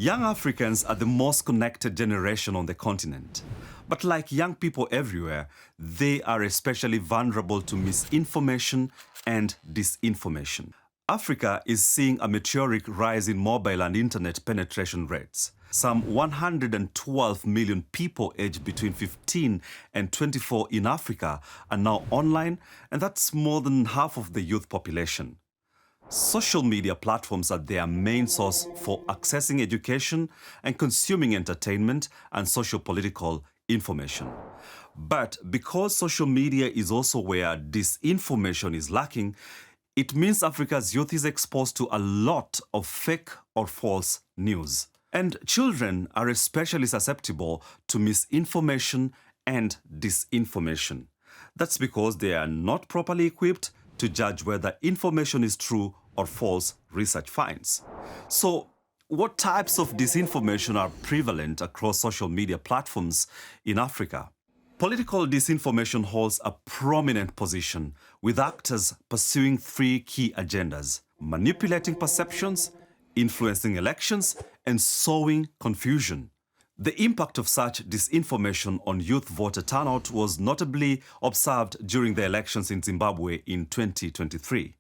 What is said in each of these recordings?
Young Africans are the most connected generation on the continent. But like young people everywhere, they are especially vulnerable to misinformation and disinformation. Africa is seeing a meteoric rise in mobile and internet penetration rates. Some 112 million people aged between 15 and 24 in Africa are now online, and that's more than half of the youth population. Social media platforms are their main source for accessing education and consuming entertainment and socio-political information. But because social media is also where disinformation is lacking, it means Africa's youth is exposed to a lot of fake or false news. And children are especially susceptible to misinformation and disinformation. That's because they are not properly equipped to judge whether information is true or false, research finds. So, what types of disinformation are prevalent across social media platforms in Africa? Political disinformation holds a prominent position, with actors pursuing three key agendas: manipulating perceptions, influencing elections, and sowing confusion. The impact of such disinformation on youth voter turnout was notably observed during the elections in Zimbabwe in 2023.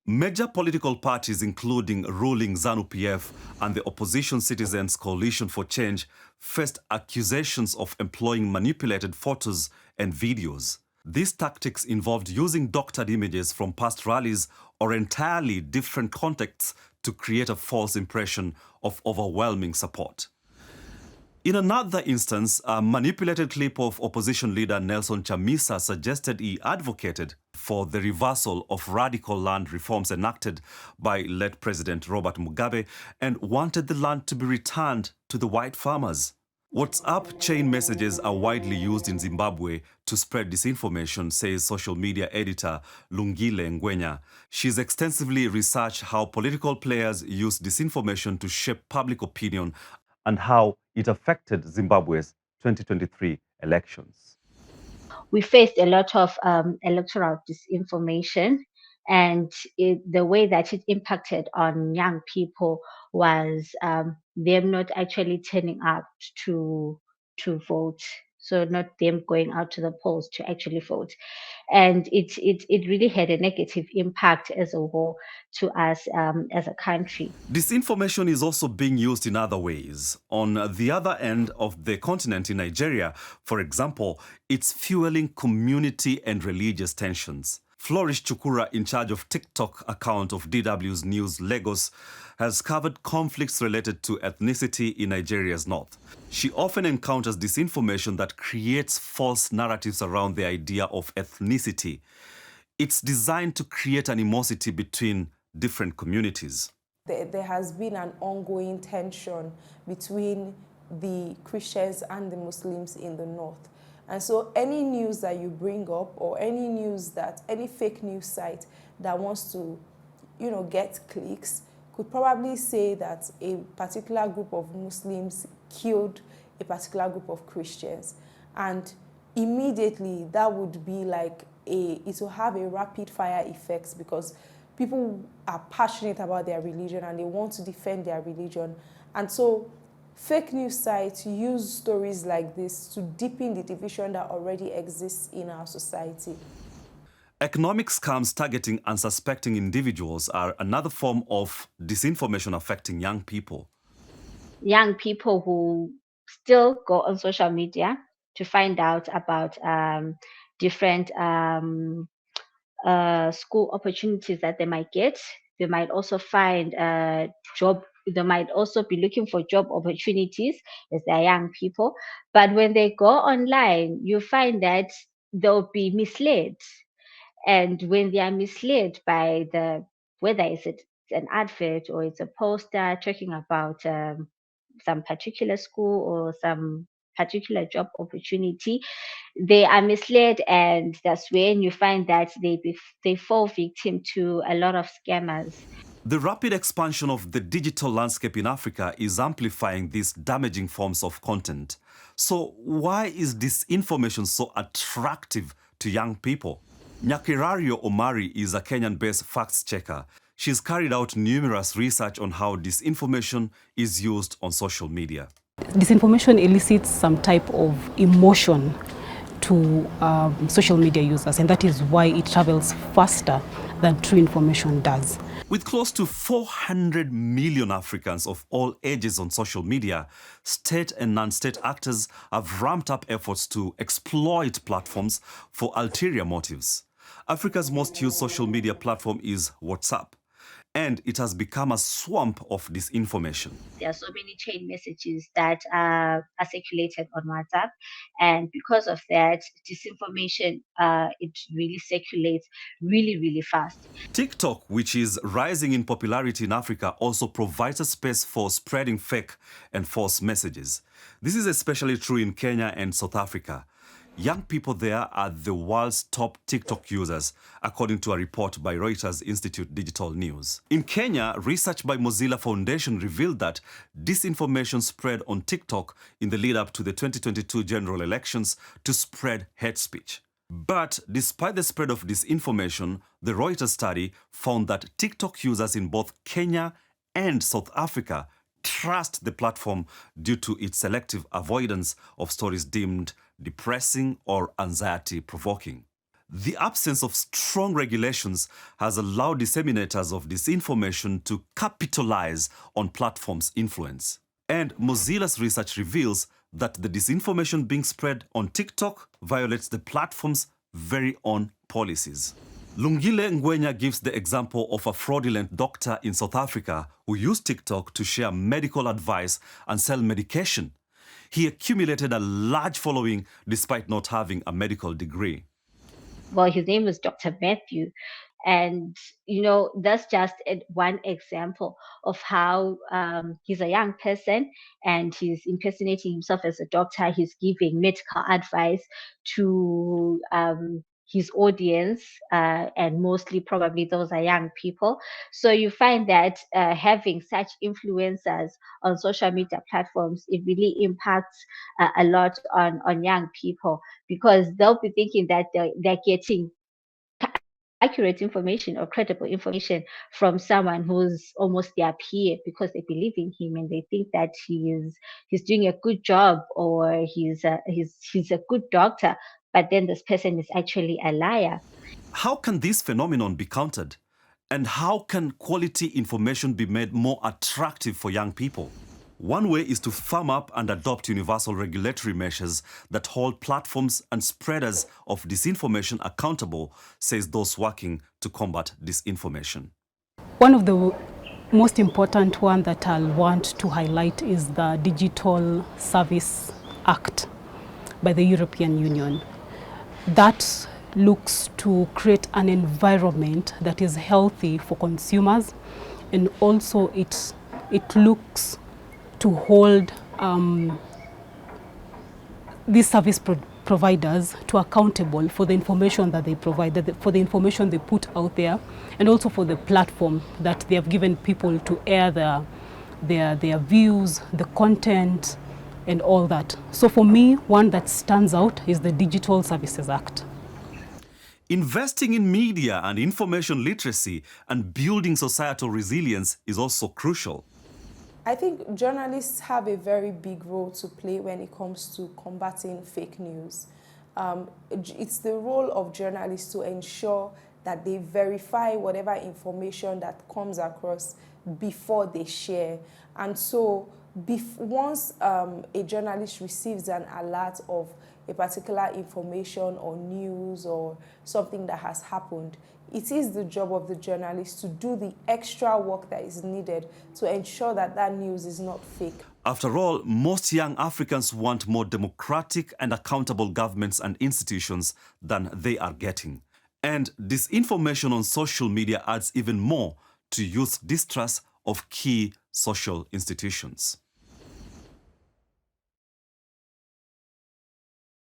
Major political parties, including ruling ZANU-PF and the opposition Citizens Coalition for Change, faced accusations of employing manipulated photos and videos. These tactics involved using doctored images from past rallies or entirely different contexts to create a false impression of overwhelming support. In another instance, a manipulated clip of opposition leader Nelson Chamisa suggested he advocated for the reversal of radical land reforms enacted by late President Robert Mugabe and wanted the land to be returned to the white farmers. WhatsApp chain messages are widely used in Zimbabwe to spread disinformation, says social media editor Lungile Ngwenya. She's extensively researched how political players use disinformation to shape public opinion and how it affected Zimbabwe's 2023 elections. We faced a lot of electoral disinformation, and the way that it impacted on young people was them not actually turning out to vote. So not them going out to the polls to actually vote, and it really had a negative impact as a whole to us as a country. Disinformation is also being used in other ways. On the other end of the continent in Nigeria, for example, it's fueling community and religious tensions. Flourish Chukura, in charge of TikTok account of DW's News Lagos, has covered conflicts related to ethnicity in Nigeria's north. She often encounters disinformation that creates false narratives around the idea of ethnicity. It's designed to create animosity between different communities. There has been an ongoing tension between the Christians and the Muslims in the north. And so any news that you bring up, or any fake news site that wants to, get clicks, could probably say that a particular group of Muslims killed a particular group of Christians. And immediately that would be like it will have a rapid fire effect, because people are passionate about their religion and they want to defend their religion. And so fake news sites use stories like this to deepen the division that already exists in our society. Economic scams targeting unsuspecting individuals are another form of disinformation affecting young people. Young people who still go on social media to find out about different school opportunities that they might get. They might also find job. They might also be looking for job opportunities as they're young people. But when they go online, you find that they'll be misled. And when they are misled by whether it's an advert or it's a poster talking about some particular school or some particular job opportunity, they are misled, and that's when you find that they fall victim to a lot of scammers. The rapid expansion of the digital landscape in Africa is amplifying these damaging forms of content. So why is disinformation so attractive to young people? Nyakirario Omari is a Kenyan-based facts checker. She's carried out numerous research on how disinformation is used on social media. Disinformation elicits some type of emotion to social media users, and that is why it travels faster than true information does. With close to 400 million Africans of all ages on social media, state and non-state actors have ramped up efforts to exploit platforms for ulterior motives. Africa's most used social media platform is WhatsApp, and it has become a swamp of disinformation. There are so many chain messages that are circulated on WhatsApp, and because of that, disinformation it really circulates really fast. TikTok, which is rising in popularity in Africa, also provides a space for spreading fake and false messages. This is especially true in Kenya and South Africa. Young people there are the world's top TikTok users, according to a report by Reuters Institute Digital News. In Kenya, research by Mozilla Foundation revealed that disinformation spread on TikTok in the lead-up to the 2022 general elections to spread hate speech. But despite the spread of disinformation, the Reuters study found that TikTok users in both Kenya and South Africa trust the platform due to its selective avoidance of stories deemed depressing or anxiety-provoking. The absence of strong regulations has allowed disseminators of disinformation to capitalize on platforms' influence. And Mozilla's research reveals that the disinformation being spread on TikTok violates the platform's very own policies. Lungile Ngwenya gives the example of a fraudulent doctor in South Africa who used TikTok to share medical advice and sell medication. He accumulated a large following despite not having a medical degree. Well, his name was Dr. Matthew. And, that's just one example of how he's a young person and he's impersonating himself as a doctor. He's giving medical advice to his audience, and mostly probably those are young people. So you find that having such influencers on social media platforms, it really impacts a lot on young people, because they'll be thinking that they're getting accurate information or credible information from someone who's almost their peer, because they believe in him and they think that he's doing a good job, or he's a good doctor, but then this person is actually a liar. How can this phenomenon be countered? And how can quality information be made more attractive for young people? One way is to firm up and adopt universal regulatory measures that hold platforms and spreaders of disinformation accountable, says those working to combat disinformation. One of the most important one that I'll want to highlight is the Digital Service Act by the European Union. That looks to create an environment that is healthy for consumers, and also it looks to hold these service providers to accountable for the information that they provide, for the information they put out there, and also for the platform that they have given people to air their views, the content, and all that. So for me, one that stands out is the Digital Services Act. Investing in media and information literacy and building societal resilience is also crucial. I think journalists have a very big role to play when it comes to combating fake news. It's the role of journalists to ensure that they verify whatever information that comes across before they share. And so once a journalist receives an alert of a particular information or news or something that has happened, it is the job of the journalist to do the extra work that is needed to ensure that that news is not fake. After all, most young Africans want more democratic and accountable governments and institutions than they are getting. And disinformation on social media adds even more to youth distrust of key social institutions.